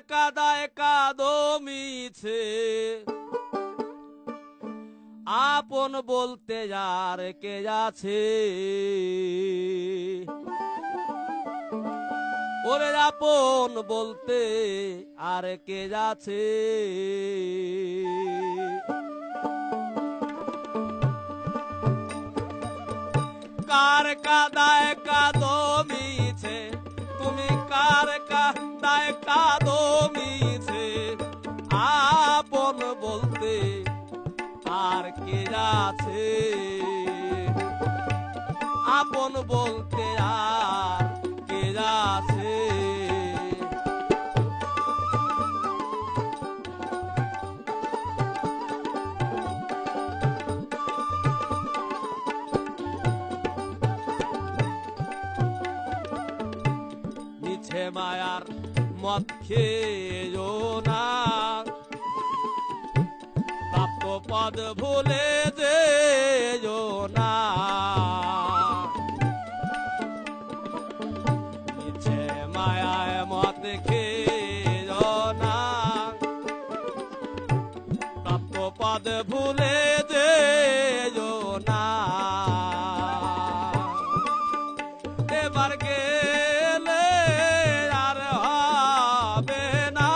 কাদায় কাদো মিছে আপন বলতে আর কে আছে ওরে আপন বলতে আর কে আছে কার কাদায় কাদো মিছে তুমি কার কাদায় কাদো মিছে আপন বলতে আর কে আছে আপন বলতে আর কে আছে মিছে মায়ার মদ খেয়েও না প্রাপ্ত পদ ভুলে যেও না মিছে মায়ায় মদ খেয়েও না প্রাপ্ত পদ ভুলে যেও না এবার গেলে আর হবে না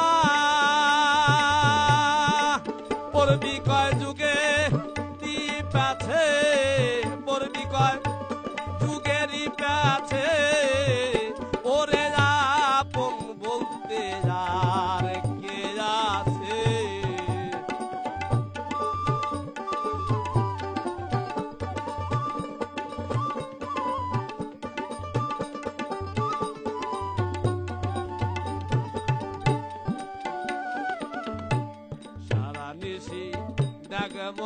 পড়বি কয় যুগে দ্বীপ আছে পড়বি কয় যুগেরই আছে ওরে আপন বলতে আর কে আছে সারা নিশি ডাকব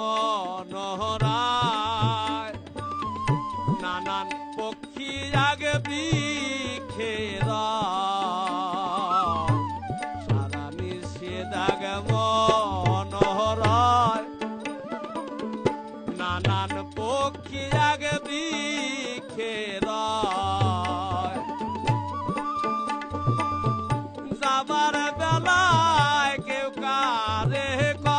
নহরায় নানান পক্ষী আগে বৃক্ষের সারা নিশি ডাকব নহরায় নানান পক্ষী আগে বৃক্ষের যাবার বেলায় কেউ কারে কয়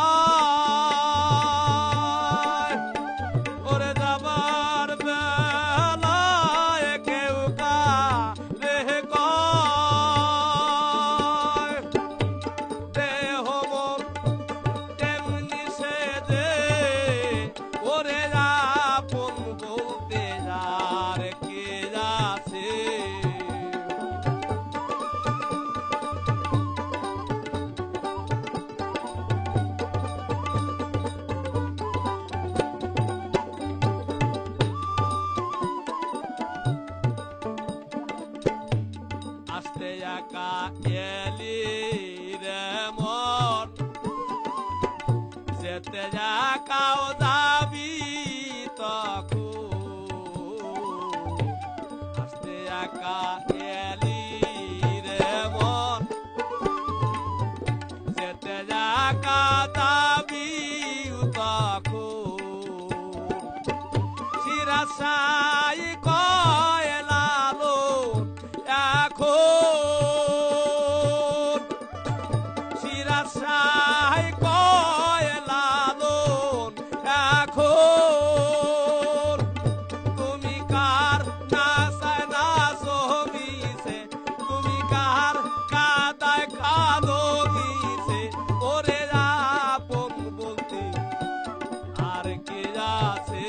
ওরে যাবার বেলায় কেউ কারে কয় দেহ মন তেমনি সে যে ওরে আপন বলতে আর কে আছে আস্তে একা এলি রে মন যেতে একাও যাবি তখন আস্তে একা এলি রে মন যেতে একা যাবি তখন শিরাশাই কয় লালন এখন শিরাশাই কয় লালন এখন তুমি কার নাচায় নাচো মিছে তুমি কার কাদায় কাঁদো মিছে ওরে আপন বলতে আর কে আছে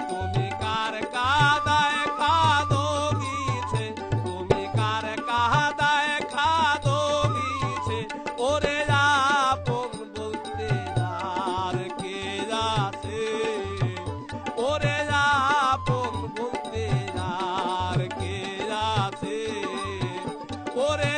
তুমি কার কাদায় কাঁদো মিছে তুমি কার কাদায় কাঁদো মিছে ওরে আপন বলতে আর কে আছে ওরে আপন বলতে আর কে আছে ওরে